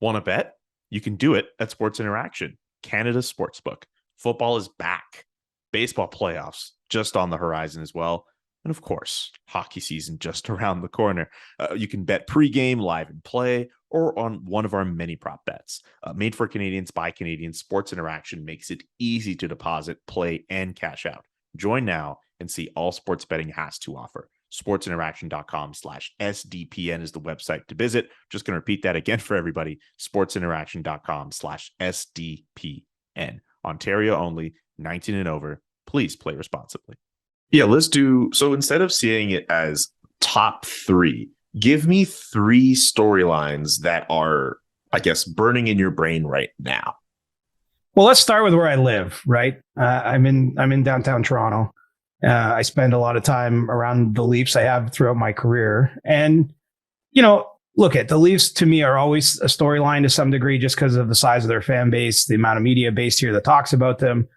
Want to bet? You can do it at Sports Interaction, Canada's sportsbook. Football is back. Baseball playoffs just on the horizon as well. And of course, hockey season just around the corner. You can bet pregame, live and play, or on one of our many prop bets. Made for Canadians by Canadians, Sports Interaction makes it easy to deposit, play, and cash out. Join now and see all sports betting has to offer. sportsinteraction.com/SDPN is the website to visit. Just going to repeat that again for everybody. sportsinteraction.com/SDPN. Ontario only, 19 and over. Please play responsibly. Yeah, let's do. So instead of seeing it as top three, give me three storylines that are, I guess, burning in your brain right now. Well, let's start with where I live, right? I'm in downtown Toronto. I spend a lot of time around the Leafs. I have throughout my career. And, look at the Leafs to me are always a storyline to some degree just because of the size of their fan base, the amount of media based here that talks about them.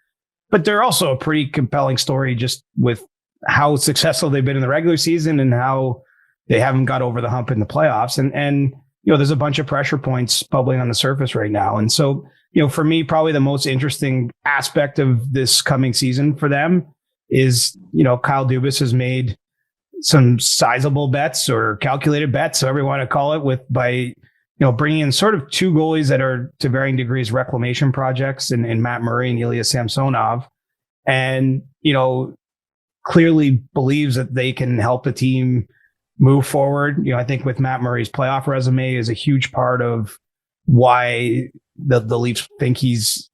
But they're also a pretty compelling story just with how successful they've been in the regular season and how they haven't got over the hump in the playoffs. And there's a bunch of pressure points bubbling on the surface right now. And so, for me, probably the most interesting aspect of this coming season for them is, Kyle Dubas has made some sizable bets or calculated bets, however you want to call it, by bringing in sort of two goalies that are to varying degrees reclamation projects in Matt Murray and Ilya Samsonov. And, clearly believes that they can help the team move forward. I think with Matt Murray's playoff resume is a huge part of why the Leafs think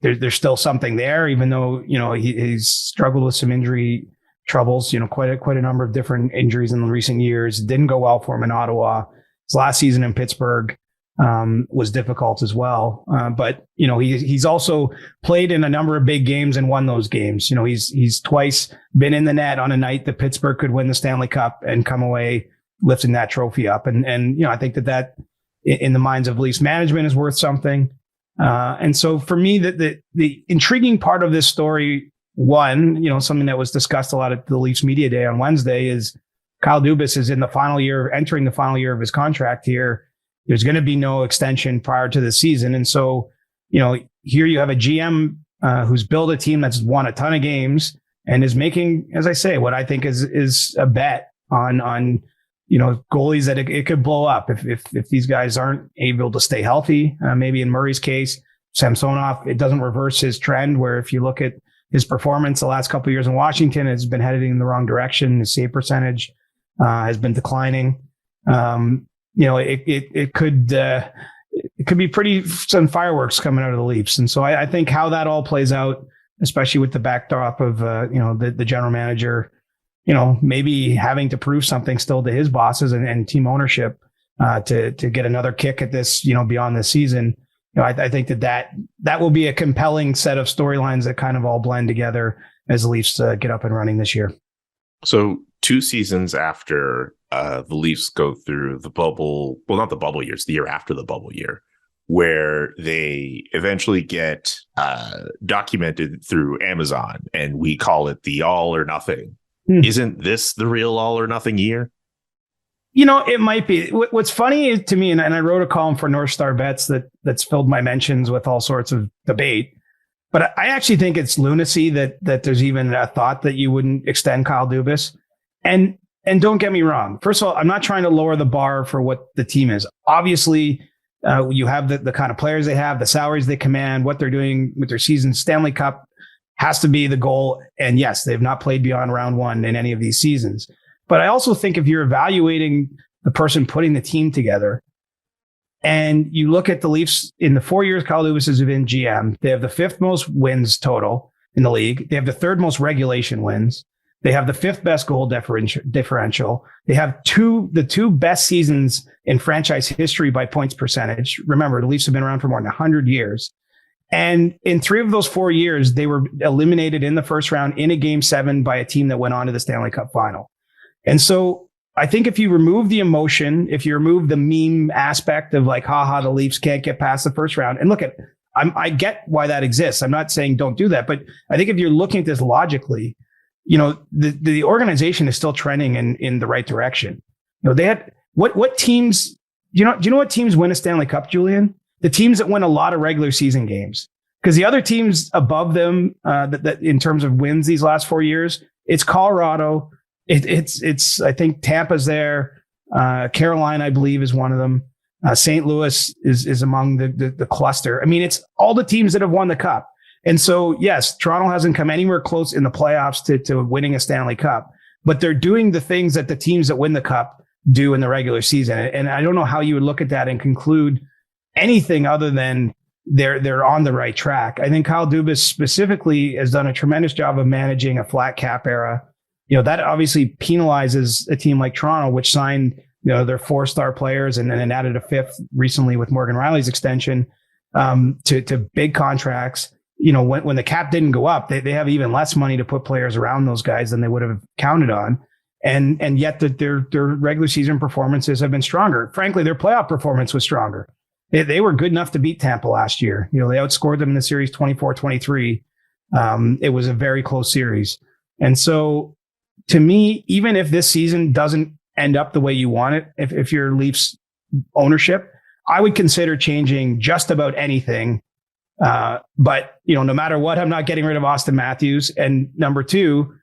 there's still something there, even though, he's struggled with some injury troubles, quite a number of different injuries in the recent years. It didn't go well for him in Ottawa. His last season in Pittsburgh was difficult as well. But he's also played in a number of big games and won those games. He's twice been in the net on a night that Pittsburgh could win the Stanley Cup and come away lifting that trophy up. And I think that in the minds of Leafs management is worth something. And so for me, the intriguing part of this story, something that was discussed a lot at the Leafs Media Day on Wednesday, is Kyle Dubas is entering the final year of his contract here. There's going to be no extension prior to the season. And so, here you have a GM who's built a team that's won a ton of games and is making, as I say, what I think is a bet on goalies that it could blow up if these guys aren't able to stay healthy. Maybe in Murray's case, Samsonov, it doesn't reverse his trend, where if you look at his performance the last couple of years in Washington, it's been headed in the wrong direction. His save percentage has been declining. It could be pretty some fireworks coming out of the Leafs. And so I think how that all plays out, especially with the backdrop of, the general manager, maybe having to prove something still to his bosses and team ownership to get another kick at this, beyond this season. I think that will be a compelling set of storylines that kind of all blend together as the Leafs get up and running this year. So 2 seasons after the Leafs go through the bubble, well, not the bubble years, the year after the bubble year, where they eventually get documented through Amazon, and we call it the all or nothing. Isn't this the real all or nothing year? It might be. What's funny to me, and I wrote a column for North Star Bets that's filled my mentions with all sorts of debate, but I actually think it's lunacy that there's even a thought that you wouldn't extend Kyle Dubas. And don't get me wrong. First of all, I'm not trying to lower the bar for what the team is. Obviously, you have the kind of players they have, the salaries they command, what they're doing with their season. Stanley Cup has to be the goal. And yes, they've not played beyond round 1 in any of these seasons. But I also think if you're evaluating the person putting the team together, and you look at the Leafs in the 4 years Kyle Dubas has been GM, they have the 5th most wins total in the league. They have the 3rd most regulation wins. They have the 5th best goal differential. They have the two best seasons in franchise history by points percentage. Remember, the Leafs have been around for more than 100 years. And in 3 of those 4 years, they were eliminated in the first round in a Game 7 by a team that went on to the Stanley Cup final. And so I think if you remove the emotion, if you remove the meme aspect of like, haha, the Leafs can't get past the first round. And look at, I get why that exists. I'm not saying don't do that, but I think if you're looking at this logically, the organization is still trending in the right direction. They had what teams, do you know what teams win a Stanley Cup, Julian? the teams that win a lot of regular season games. Because the other teams above them, that in terms of wins these last 4 years, it's Colorado. It's I think Tampa's there. Carolina, I believe, is one of them. St. Louis is among the cluster. I mean, it's all the teams that have won the cup. And so, yes, Toronto hasn't come anywhere close in the playoffs to winning a Stanley Cup, but they're doing the things that the teams that win the cup do in the regular season. And I don't know how you would look at that and conclude anything other than they're on the right track. I think Kyle Dubas specifically has done a tremendous job of managing a flat cap era. That obviously penalizes a team like Toronto, which signed, their 4-star players and then added a 5th recently with Morgan Riley's extension to big contracts. When the cap didn't go up, they have even less money to put players around those guys than they would have counted on. And yet their regular season performances have been stronger. Frankly, their playoff performance was stronger. They were good enough to beat Tampa last year. They outscored them in the series 24-23. It was a very close series. And so to me, even if this season doesn't end up the way you want it, if you're Leafs ownership, I would consider changing just about anything. But no matter what, I'm not getting rid of Austin Matthews. And number 2,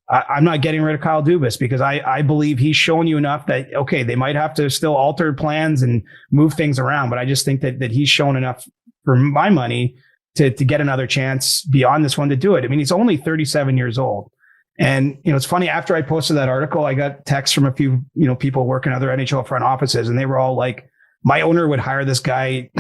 I'm not getting rid of Kyle Dubas, because I believe he's shown you enough that, okay, they might have to still alter plans and move things around, but I just think that he's shown enough for my money to get another chance beyond this one to do it. I mean, he's only 37 years old. And, it's funny, after I posted that article, I got texts from a few, people working other NHL front offices, and they were all like, my owner would hire this guy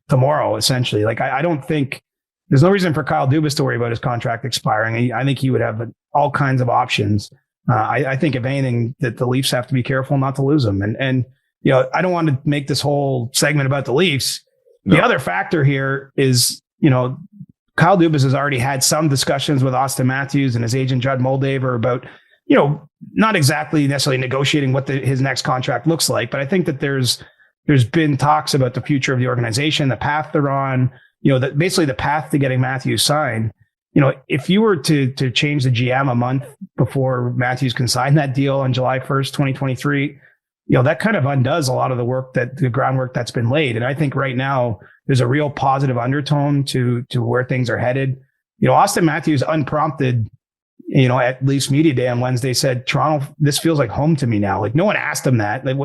tomorrow, essentially. Like, I don't think there's no reason for Kyle Dubas to worry about his contract expiring. I think he would have all kinds of options. I think, if anything, that the Leafs have to be careful not to lose him. And I don't want to make this whole segment about the Leafs. No. The other factor here is, Kyle Dubas has already had some discussions with Austin Matthews and his agent, Judd Moldaver, about, not exactly necessarily negotiating what his next contract looks like. But I think that there's been talks about the future of the organization, the path they're on, basically the path to getting Matthews signed. If you were to change the GM a month before Matthews can sign that deal on July 1st, 2023, that kind of undoes a lot of the groundwork that's been laid. And I think right now there's a real positive undertone to where things are headed. Austin Matthews, unprompted, at Leafs Media Day on Wednesday, said, Toronto, this feels like home to me now. Like, no one asked him that. Like,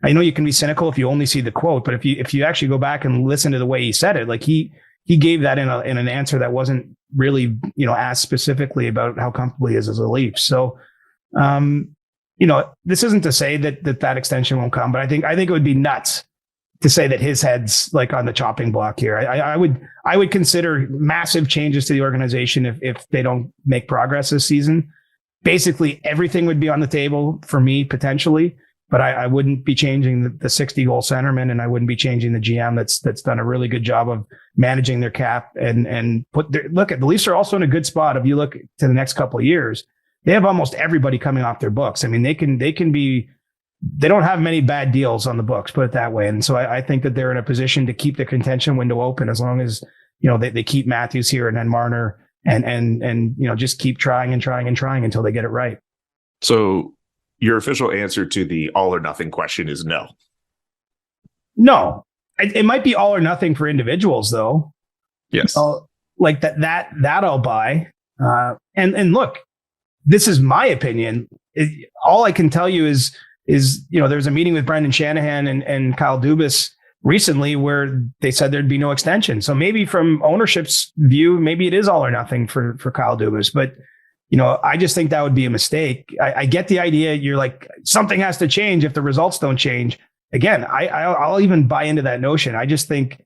I know you can be cynical if you only see the quote, but if you actually go back and listen to the way he said it, like he gave that in an answer that wasn't really, asked specifically about how comfortable he is as a Leaf. So, this isn't to say that extension won't come, but I think it would be nuts to say that his head's like on the chopping block here. I would consider massive changes to the organization if they don't make progress this season. Basically, everything would be on the table for me potentially, but I wouldn't be changing the 60-goal centerman, and I wouldn't be changing the GM that's done a really good job of managing their cap and look at the Leafs are also in a good spot. If you look to the next couple of years, they have almost everybody coming off their books. I mean, they don't have many bad deals on the books, put it that way. And so I think that they're in a position to keep the contention window open as long as, they keep Matthews here and then Marner and just keep trying until they get it right. So your official answer to the all or nothing question is no. No, it might be all or nothing for individuals though. Yes. Like that I'll buy. And look, this is my opinion. All I can tell you is there's a meeting with Brendan Shanahan and Kyle Dubas recently where they said there'd be no extension. So maybe from ownership's view, maybe it is all or nothing for Kyle Dubas. But, I just think that would be a mistake. I get the idea. You're like, something has to change if the results don't change. Again, I'll even buy into that notion. I just think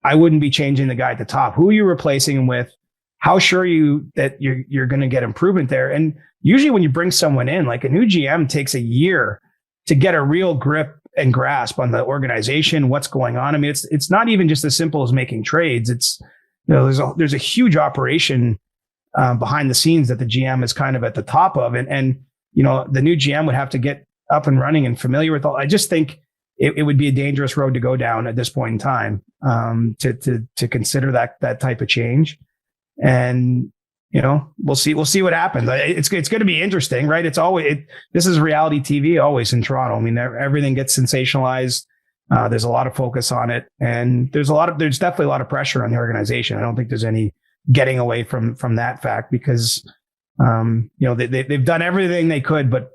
I wouldn't be changing the guy at the top. Who are you replacing him with? How sure are you that you're going to get improvement there? And usually when you bring someone in, like a new GM takes a year to get a real grip and grasp on the organization, what's going on. I mean, it's not even just as simple as making trades. It's, there's a huge operation behind the scenes that the GM is kind of at the top of. And the new GM would have to get up and running and familiar with all. I just think it would be a dangerous road to go down at this point in time to consider that type of change. And, we'll see what happens. It's going to be interesting, right? It's always, this is reality TV always in Toronto. I mean, everything gets sensationalized. There's a lot of focus on it, and there's definitely a lot of pressure on the organization. I don't think there's any getting away from that fact because, they've done everything they could, but,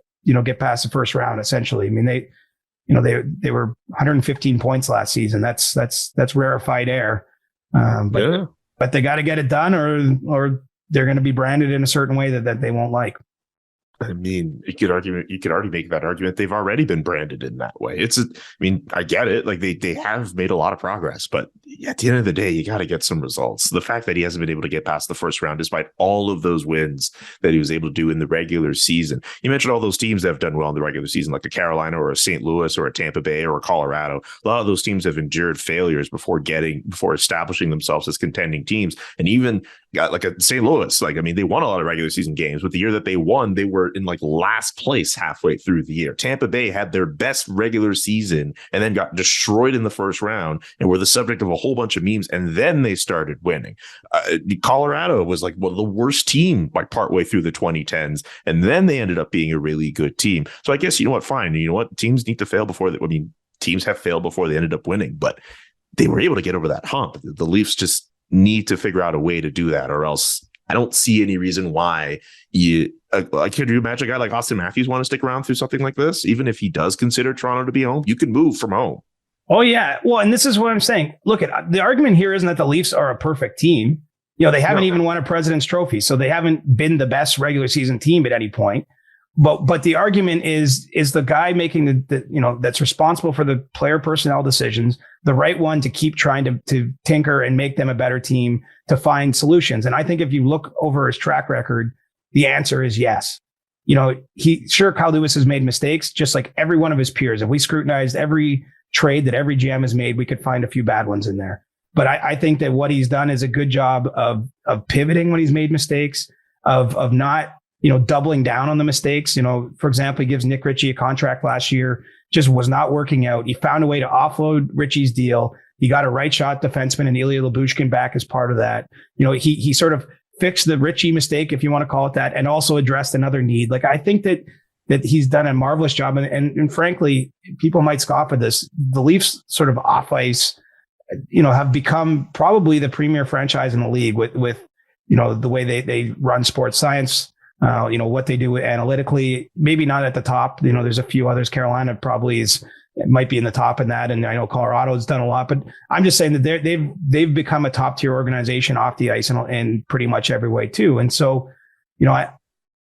get past the first round, essentially. I mean, they were 115 points last season. That's rarefied air. But they got to get it done or they're going to be branded in a certain way that they won't like. I mean, you could already make that argument. They've already been branded in that way. I get it. Like they have made a lot of progress, but at the end of the day, you got to get some results. The fact that he hasn't been able to get past the first round, despite all of those wins that he was able to do in the regular season. You mentioned all those teams that have done well in the regular season, like a Carolina or a St. Louis or a Tampa Bay or a Colorado. A lot of those teams have endured failures before establishing themselves as contending teams. And even got like a St. Louis, they won a lot of regular season games, but the year that they won, they were in like last place halfway through the year. Tampa Bay had their best regular season and then got destroyed in the first round and were the subject of a whole bunch of memes. And then they started winning. Colorado was like one of the worst team like partway through the 2010s. And then they ended up being a really good team. So I guess, fine. Teams need to fail before teams have failed before they ended up winning, but they were able to get over that hump. The Leafs just need to figure out a way to do that, or else I don't see any reason why could you imagine a guy like Austin Matthews want to stick around through something like this? Even if he does consider Toronto to be home, you can move from home. Oh yeah. Well, and this is what I'm saying. Look, the argument here isn't that the Leafs are a perfect team. They haven't even won a President's Trophy, so they haven't been the best regular season team at any point. But the argument is the guy making the that's responsible for the player personnel decisions, the right one to keep trying to tinker and make them a better team, to find solutions. And I think if you look over his track record, the answer is yes. Kyle Dubas has made mistakes, just like every one of his peers. If we scrutinized every trade that every GM has made, we could find a few bad ones in there. But I think that what he's done is a good job of pivoting when he's made mistakes, of not doubling down on the mistakes. For example, he gives Nick Ritchie a contract last year, just was not working out. He found a way to offload Ritchie's deal. He got a right shot defenseman and Ilya Lyubushkin back as part of that. He sort of fixed the Ritchie mistake, if you want to call it that, and also addressed another need. Like, I think that he's done a marvelous job. And frankly, people might scoff at this. The Leafs sort of off ice, have become probably the premier franchise in the league with the way they run sports science. What they do analytically, maybe not at the top. There's a few others. Carolina probably might be in the top in that. And I know Colorado's done a lot, but I'm just saying that they've become a top tier organization off the ice in pretty much every way too. And so,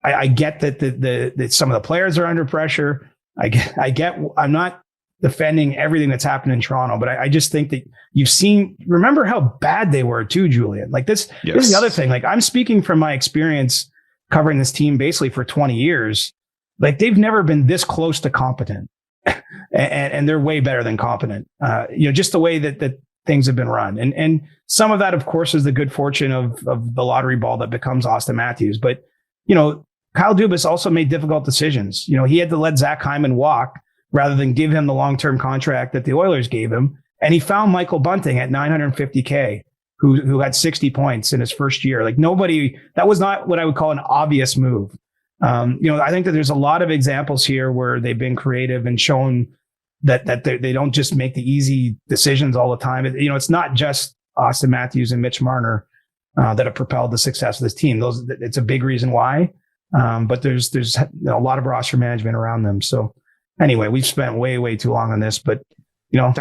I get that some of the players are under pressure. I get, I'm not defending everything that's happened in Toronto, but I just think that remember how bad they were too, Julian. Like this is the other thing. Like, I'm speaking from my experience covering this team basically for 20 years. Like, they've never been this close to competent and they're way better than competent. Just the way that things have been run. And some of that, of course, is the good fortune of the lottery ball that becomes Austin Matthews. But, Kyle Dubas also made difficult decisions. He had to let Zach Hyman walk rather than give him the long-term contract that the Oilers gave him. And he found Michael Bunting at $950K. Who had 60 points in his first year. Like, that was not what I would call an obvious move. I think that there's a lot of examples here where they've been creative and shown that they don't just make the easy decisions all the time. It's not just Austin Matthews and Mitch Marner that have propelled the success of this team. It's a big reason why. But there's a lot of roster management around them. So anyway, we've spent way, way too long on this, but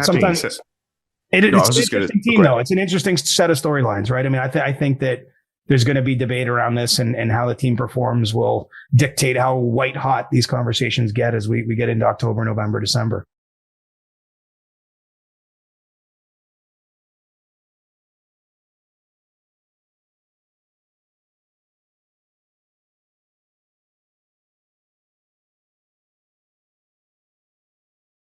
sometimes it's an interesting team though. It's an interesting set of storylines, right? I mean, I think that there's going to be debate around this, and how the team performs will dictate how white hot these conversations get as we get into October, November, December.